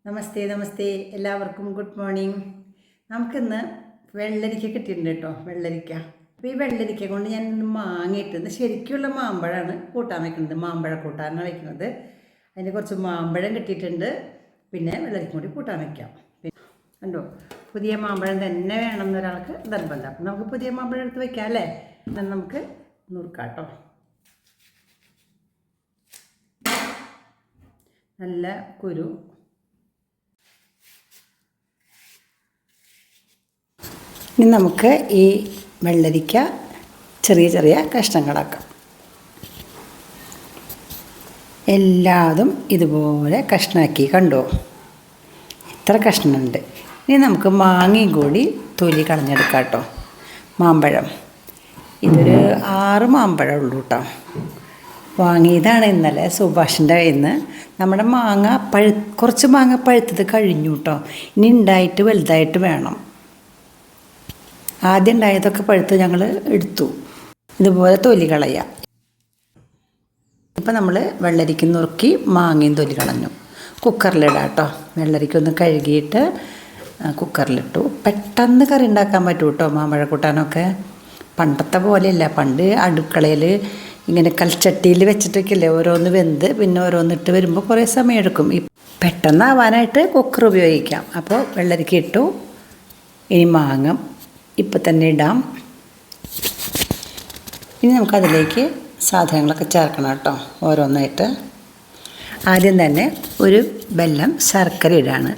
നമസ്തേ നമസ്തേ എല്ലാവർക്കും good morning. നമുക്കിന്ന് വെള്ളരിക്ക കിട്ടിയിട്ടുണ്ട് കേട്ടോ. വെള്ളരിക്ക. അപ്പോൾ ഈ വെള്ളരിക്ക കൊണ്ട് ഞാൻ ഇന്ന് മാങ്ങയിട്ടത് ശരിക്കുള്ള മാമ്പഴമാണ് കൂട്ടാൻ വയ്ക്കുന്നത്. മാമ്പഴ കൂട്ടാനാണ് വയ്ക്കുന്നത്. അതിന് കുറച്ച് മാമ്പഴം കിട്ടിയിട്ടുണ്ട്. പിന്നെ വെള്ളരിക്ക കൂടി കൂട്ടാൻ വയ്ക്കാം. കണ്ടോ, പുതിയ മാമ്പഴം തന്നെ വേണം എന്നൊരാൾക്ക് നിർബന്ധം. അപ്പം നമുക്ക് പുതിയ മാമ്പഴം എടുത്ത് വയ്ക്കാം അല്ലേ. എന്നാൽ നമുക്ക് നുറുക്കാം കേട്ടോ. നല്ല കുരു. ഇനി നമുക്ക് ഈ വെള്ളരിക്ക ചെറിയ ചെറിയ കഷ്ണങ്ങളാക്കാം. എല്ലാതും ഇതുപോലെ കഷ്ണാക്കി. കണ്ടോ, ഇത്ര കഷ്ണമുണ്ട്. ഇനി നമുക്ക് മാങ്ങയും കൂടി തൊലി കളഞ്ഞെടുക്കാം കേട്ടോ. മാമ്പഴം ഇതൊരു 6 മാമ്പഴം ഉള്ളൂ കേട്ടോ. വാങ്ങിയതാണ് ഇന്നലെ സുഭാഷിൻ്റെ കയ്യിൽ നിന്ന്. നമ്മുടെ മാങ്ങ കുറച്ച് മാങ്ങ പഴുത്തത് കഴിഞ്ഞു കേട്ടോ. ഇനി ഉണ്ടായിട്ട് വലുതായിട്ട് വേണം. ആദ്യം ഉണ്ടായതൊക്കെ പഴുത്ത് ഞങ്ങൾ എടുത്തു. ഇതുപോലെ തൊലി കളയാം. ഇപ്പം നമ്മൾ വെള്ളരിക്ക നുറുക്കി മാങ്ങയും തൊലി കളഞ്ഞു. കുക്കറിലിടാം കേട്ടോ. വെള്ളരിക്കൊന്ന് കഴുകിയിട്ട് കുക്കറിലിട്ടു. പെട്ടെന്ന് കറി ഉണ്ടാക്കാൻ പറ്റും കേട്ടോ മാമ്പഴ കൂട്ടാനൊക്കെ. പണ്ടത്തെ പോലെയല്ല. പണ്ട് അടുക്കളയിൽ ഇങ്ങനെ കൽച്ചട്ടിയിൽ വെച്ചിട്ടൊക്കെയല്ലേ ഓരോന്ന് വെന്ത് പിന്നെ ഓരോന്നിട്ട് വരുമ്പോൾ കുറേ സമയം എടുക്കും. പെട്ടെന്നാവാനായിട്ട് കുക്കർ ഉപയോഗിക്കാം. അപ്പോൾ വെള്ളരിക്ക ഇട്ടു. ഇനി മാങ്ങ ഇപ്പം തന്നെ ഇടാം. ഇനി നമുക്കതിലേക്ക് സാധനങ്ങളൊക്കെ ചേർക്കണം കേട്ടോ, ഓരോന്നായിട്ട്. ആദ്യം തന്നെ ഒരു ബെല്ലം ശർക്കര ഇടാണ്.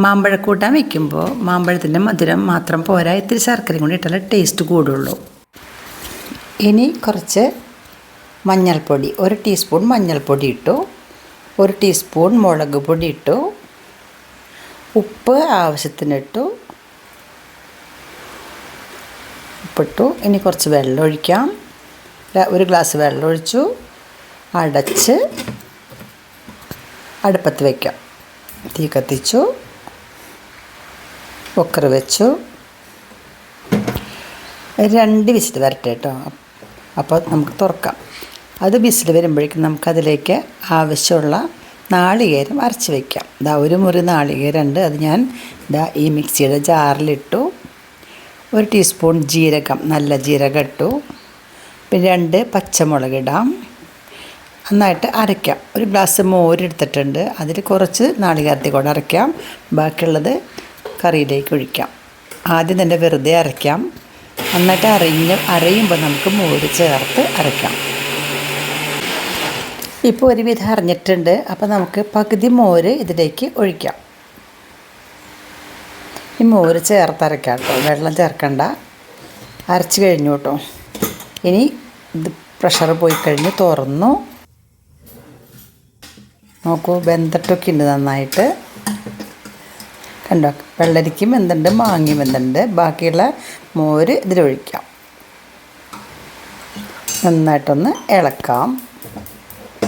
മാമ്പഴക്കൂട്ടാൻ വയ്ക്കുമ്പോൾ മാമ്പഴത്തിൻ്റെ മധുരം മാത്രം പോരാ, ഇത്തിരി ശർക്കരയും കൂടി ഇട്ടാലേ ടേസ്റ്റ് കൂടുള്ളൂ. ഇനി കുറച്ച് മഞ്ഞൾപ്പൊടി, 1 ടീസ്പൂൺ മഞ്ഞൾപ്പൊടി ഇട്ടു. 1 ടീസ്പൂൺ മുളക് പൊടി ഇട്ടു. ഉപ്പ് ആവശ്യത്തിനിട്ടു. ഉപ്പിട്ടു. ഇനി കുറച്ച് വെള്ളം ഒഴിക്കാം. 1 ഗ്ലാസ് വെള്ളം ഒഴിച്ചു. അടച്ച് അടുപ്പത്ത് വയ്ക്കാം. തീ കത്തിച്ചു. കുക്കർ വെച്ചു. 2 വിസിൽ വരട്ടെ കേട്ടോ. അപ്പോൾ നമുക്ക് തുറക്കാം. അത് വിസിൽ വരുമ്പോഴേക്കും നമുക്കതിലേക്ക് ആവശ്യമുള്ള നാളികേരം അരച്ച് വയ്ക്കാം. ഇതാ 1 മുറി നാളികേരം ഉണ്ട്. അത് ഞാൻ ഈ മിക്സിയുടെ ജാറിലിട്ടു. 1 ടീസ്പൂൺ ജീരകം, നല്ല ജീരകം ഇട്ടു. പിന്നെ 2 പച്ചമുളക് ഇടാം. നന്നായിട്ട് അരയ്ക്കാം. 1 ഗ്ലാസ് മോര് എടുത്തിട്ടുണ്ട്. അതിൽ കുറച്ച് നാളികേരത്തിൽ കൂടെ അരയ്ക്കാം. ബാക്കിയുള്ളത് കറിയിലേക്ക് ഒഴിക്കാം. ആദ്യം തന്നെ വെറുതെ അരയ്ക്കാം. നന്നായിട്ട് അരയുമ്പോൾ നമുക്ക് മോര് ചേർത്ത് അരയ്ക്കാം. ഇപ്പോൾ ഒരുവിധം അരഞ്ഞിട്ടുണ്ട്. അപ്പോൾ നമുക്ക് പകുതി മോര് ഇതിലേക്ക് ഒഴിക്കാം. ഈ മോര് ചേർത്തരയ്ക്കാം കേട്ടോ, വെള്ളം ചേർക്കണ്ട. അരച്ച് കഴിഞ്ഞു കേട്ടോ. ഇനി ഇത് പ്രഷർ പോയി കഴിഞ്ഞ് തുറന്നു നോക്കൂ, വെന്തിട്ടൊക്കെ ഉണ്ട് നന്നായിട്ട്. കണ്ടോ, വെള്ളരിക്കും വെന്തുണ്ട്, മാങ്ങയും വെന്തുണ്ട്. ബാക്കിയുള്ള മോര് ഇതിലൊഴിക്കാം. നന്നായിട്ടൊന്ന് ഇളക്കാം.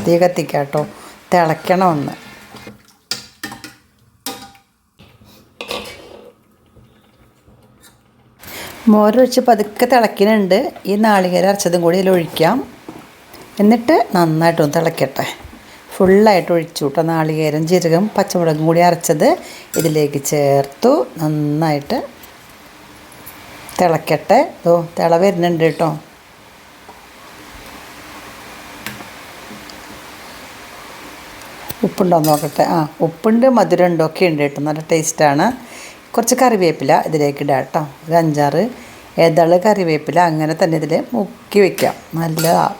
തീ കത്തിക്കാം കേട്ടോ, തിളയ്ക്കണം ഒന്ന്. മോരൊഴിച്ച് പതുക്കെ തിളയ്ക്കുന്നുണ്ട്. ഈ നാളികേരം അരച്ചതും കൂടി ഇതിലൊഴിക്കാം. എന്നിട്ട് നന്നായിട്ടൊന്ന് തിളയ്ക്കട്ടെ. ഫുള്ളായിട്ട് ഒഴിച്ചു കേട്ടോ. നാളികേരം, ജീരകം, പച്ചമുളകും കൂടി അരച്ചത് ഇതിലേക്ക് ചേർത്തു. നന്നായിട്ട് തിളയ്ക്കട്ടെ. തിള വരുന്നുണ്ട് കേട്ടോ. ഉപ്പുണ്ടോയെന്ന് നോക്കട്ടെ. ഉപ്പുണ്ട്, മധുരം ഉണ്ടോ, ഒക്കെ ഉണ്ട് കേട്ടോ. നല്ല ടേസ്റ്റാണ്. കുറച്ച് കറിവേപ്പില ഇതിലേക്ക് ഇടാം കേട്ടോ. ഒരു 5-6 ഏതാള് കറിവേപ്പില അങ്ങനെ തന്നെ ഇതിൽ മുക്കി വയ്ക്കാം. നല്ലതാണ്.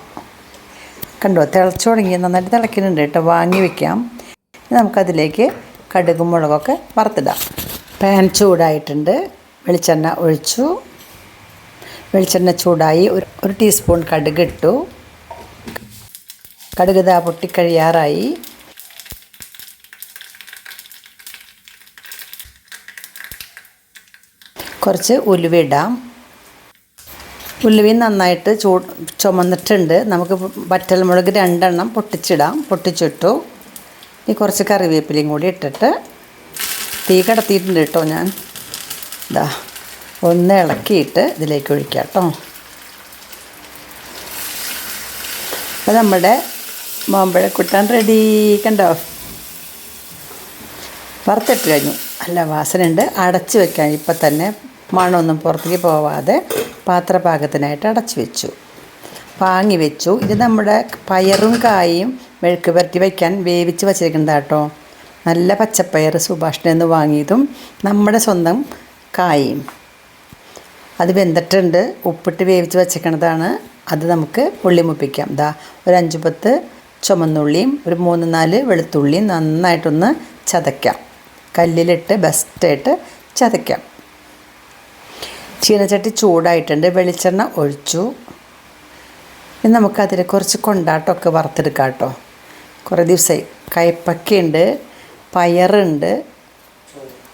കണ്ടോ, തിളച്ചു തുടങ്ങി. നന്നായിട്ട് തിളയ്ക്കുന്നുണ്ട് കേട്ടോ. വാങ്ങി വയ്ക്കാം. നമുക്കതിലേക്ക് കടുകും മുളകൊക്കെ വറുത്തിടാം. പാൻ ചൂടായിട്ടുണ്ട്. വെളിച്ചെണ്ണ ഒഴിച്ചു. വെളിച്ചെണ്ണ ചൂടായി. 1 ടീസ്പൂൺ കടുക് ഇട്ടു. കടുക് പൊട്ടിക്കഴിയാറായി. കുറച്ച് ഉലുവ ഇടാം. ഉലുവയും നന്നായിട്ട് ചുമന്നിട്ടുണ്ട്. നമുക്ക് വറ്റൽമുളക് 2 എണ്ണം പൊട്ടിച്ചിടാം. പൊട്ടിച്ചിട്ടു. ഇനി കുറച്ച് കറിവേപ്പിലയും കൂടി ഇട്ടിട്ട് തീ കടത്തിയിട്ടുണ്ട് കേട്ടോ. ഞാൻ ഒന്ന് ഇളക്കിയിട്ട് ഇതിലേക്ക് ഒഴിക്കാം കേട്ടോ. അപ്പോൾ നമ്മുടെ മാമ്പഴ കൂട്ടാൻ റെഡി. കണ്ടോ, വറുത്തിട്ട് കഴിഞ്ഞു. നല്ല വാസനയുണ്ട്. അടച്ച് വെക്കാൻ ഇപ്പം തന്നെ മണമൊന്നും പുറത്തേക്ക് പോവാതെ പാത്രപാകത്തിനായിട്ട് അടച്ച് വെച്ചു, വാങ്ങി വെച്ചു. ഇത് നമ്മുടെ പയറും കായും മെഴുക്ക് പുരട്ടി വയ്ക്കാൻ വേവിച്ച് വച്ചിരിക്കുന്നത് കേട്ടോ. നല്ല പച്ചപ്പയർ സുഭാഷിൽ നിന്ന് വാങ്ങിയതും നമ്മുടെ സ്വന്തം കായും അത് വെന്തിട്ടുണ്ട്. ഉപ്പിട്ട് വേവിച്ച് വച്ചേക്കണതാണ്. അത് നമുക്ക് ഉള്ളി മുപ്പിക്കാം. ദാ ഒരു 5-10 ചുമന്നുള്ളിയും ഒരു 3-4 വെളുത്തുള്ളിയും നന്നായിട്ടൊന്ന് ചതയ്ക്കാം. കല്ലിലിട്ട് ബെസ്റ്റായിട്ട് ചതയ്ക്കാം. ചീനച്ചട്ടി ചൂടായിട്ടുണ്ട്. വെളിച്ചെണ്ണ ഒഴിച്ചു. ഇനി നമുക്കതിൽ കുറച്ച് കൊണ്ടാട്ടമൊക്കെ വറുത്തെടുക്കാം കേട്ടോ. കുറേ ദിവസമായി. കയ്പ്പയ്ക്കയുണ്ട്, പയറുണ്ട്,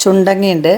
ചുണ്ടങ്ങയുണ്ട്.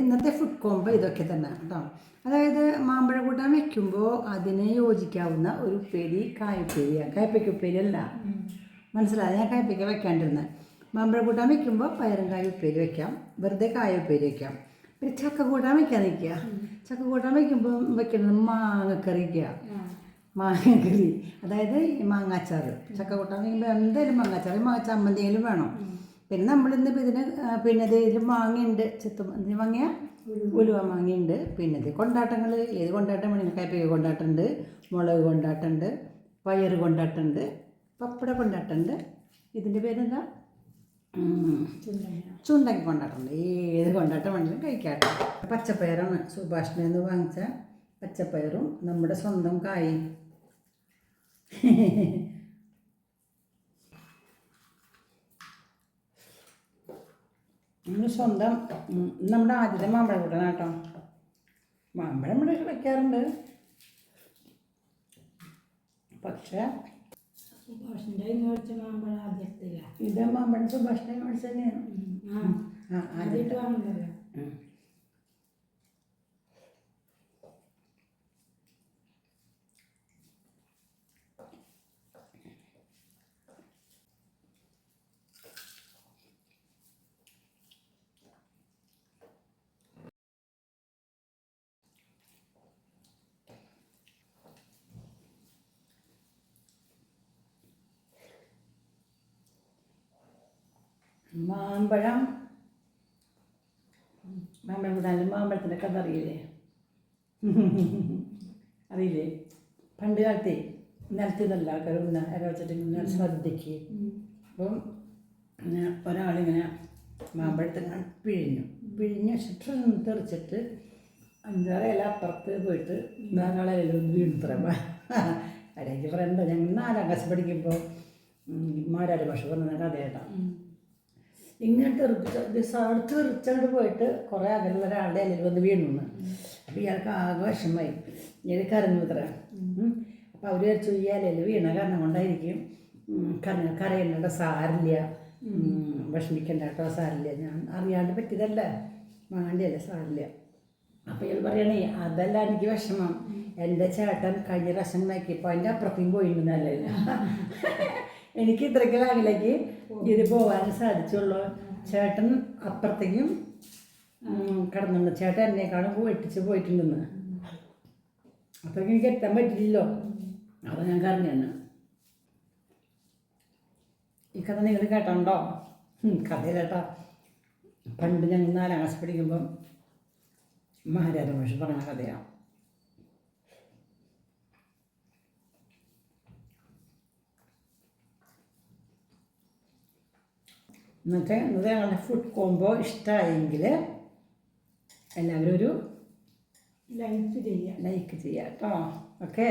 ഇന്നത്തെ ഫുഡ് കോംബോ ഇതൊക്കെ തന്നെ കേട്ടോ. അതായത് മാമ്പഴ കൂട്ടാൻ വെക്കുമ്പോൾ അതിന് യോജിക്കാവുന്ന ഒരു ഉപ്പേരി കായുപ്പേരിയാണ്. കായ്പയ്ക്ക ഉപ്പേരി അല്ല, മനസ്സിലായി. ഞാൻ കായ്പയ്ക്ക വെക്കാണ്ടിരുന്നത്. മാമ്പഴ കൂട്ടാൻ വെക്കുമ്പോൾ പയറും കായ ഉപ്പേരി വയ്ക്കാം, വെറുതെ കായ ഉപ്പേരി വയ്ക്കാം. പിന്നെ ചക്ക കൂട്ടാൻ വയ്ക്കാൻ നിൽക്കുക. ചക്ക കൂട്ടാൻ വയ്ക്കുമ്പോൾ വെക്കുന്നത് മാങ്ങക്കറിക്കുക. മാങ്ങക്കറി, അതായത് മാങ്ങാച്ചാറ്. ചക്ക കൂട്ടാൻ വയ്ക്കുമ്പോൾ എന്തായാലും മാങ്ങാച്ചാറ്, ചമ്മന്തിയിലും വേണം. പിന്നെ നമ്മളിന്നിപ്പോൾ ഇതിന് പിന്നെ ഇതിൽ മാങ്ങയുണ്ട്, ഇതിന് മാങ്ങ ഉലുവ മാങ്ങയുണ്ട്. പിന്നെ ഇത് കൊണ്ടാട്ടങ്ങൾ, ഏത് കൊണ്ടാട്ടം വേണമെങ്കിൽ കയ്പയ്ക്ക കൊണ്ടാട്ടമുണ്ട്, മുളക് കൊണ്ടാട്ടമുണ്ട്, പയർ കൊണ്ടാട്ടമുണ്ട്, പപ്പട കൊണ്ടാട്ടമുണ്ട്. ഇതിൻ്റെ പേരെന്താ? ചുണ്ടങ്ങ കൊണ്ടാട്ടമുണ്ട്. ഏത് കൊണ്ടാട്ടം വേണമെങ്കിലും കഴിക്കാട്ടോ. പച്ചപ്പയറാണ് സുഭാഷിൽ നിന്ന് വാങ്ങിച്ച പച്ചപ്പയറും നമ്മുടെ സ്വന്തം കായും. നമ്മൾ സ്വന്തം നമ്മുടെ ആദ്യത്തെ മാമ്പഴം കൂട്ടാണ് കേട്ടോ. മാമ്പഴം ഇവിടെ വയ്ക്കാറുണ്ട്, പക്ഷേ ഇത് മാമ്പഴം സുഭാഷിൻ്റെ മേടിച്ച് തന്നെയാണ്. മാമ്പഴം മാമ്പഴം കൂടാനും മാമ്പഴത്തിൻ്റെ കഥ അറിയില്ലേ? അറിയില്ലേ? പണ്ട് കാലത്തെ നിലത്ത് നല്ല ആൾക്കാർ ഇര വെച്ചിട്ട് ഇങ്ങനെ ശ്രദ്ധിക്ക്. അപ്പം ഒരാളിങ്ങനെ മാമ്പഴത്തിന് പിഴിഞ്ഞ് വെച്ചിട്ട് തെറിച്ചിട്ട് 5-6 ഇല അപ്പുറത്ത് പോയിട്ട് ധാരാളം വീണുത്ര. ഇടയ്ക്ക് ഫ്രണ്ട് ഞങ്ങൾ 4ാം ക്ലാസ് പഠിക്കുമ്പോൾ മാരാര് ഭാഷ പറഞ്ഞ കഥയായിട്ടാണ്. ഇങ്ങനെ തെറിച്ചങ്ങോട്ട് പോയിട്ട് കുറേ അകലുള്ള ഒരാളുടെ ഇലയിൽ വന്ന് വീണു. അപ്പോൾ ഇയാൾക്ക് ആകെ വിഷമമായി. ഇയാൾ കരഞ്ഞു ഇത്ര. അപ്പോൾ അവർ വിചാരിച്ചു ഈ ഇലയിൽ വീണ കാരണം കൊണ്ടായിരിക്കും കരയേണ്ട, സാരില്ല, വിഷമിക്കേണ്ട കേട്ടോ, സാരില്ല, ഞാൻ അറിയാണ്ട് പറ്റിയതല്ല, വേണ്ടിയല്ല, സാരില്ല. അപ്പോൾ ഇയാൾ പറയണേ അതല്ല എനിക്ക് വിഷമം, എൻ്റെ ചേട്ടൻ കഴിഞ്ഞ പ്രാവശ്യം നോക്കിയപ്പോൾ അതിൻ്റെ അപ്പുറത്തേക്കും പോയിരുന്നല്ല, എനിക്ക് ഇത്രയ്ക്ക് ലാങ്ങിലേക്ക് ഇത് പോകാൻ സാധിച്ചുള്ളൂ. ചേട്ടൻ അപ്പുറത്തേക്കും കിടന്നുണ്ട്, ചേട്ടൻ എന്നെക്കാളും വെട്ടിച്ച് പോയിട്ടുണ്ടെന്ന്. അത്രയ്ക്ക് എനിക്ക് എത്താൻ പറ്റില്ലല്ലോ. അപ്പോൾ ഞാൻ കരഞ്ഞു. ഈ കഥ നിങ്ങൾ കേട്ടോ? കഥ കേട്ടാ. പണ്ട് ഞങ്ങൾ 4ാം ക്ലാസ് പഠിക്കുമ്പം മാരാര് ഭാഷ പറഞ്ഞ കഥയാണ്. ഇന്നത്തെ ഞങ്ങളുടെ ഫുഡ് കോംബോ ഇഷ്ടമായെങ്കിൽ എല്ലാവരും ഒരു ലൈക്ക് ചെയ്യുക കേട്ടോ. ഓക്കെ.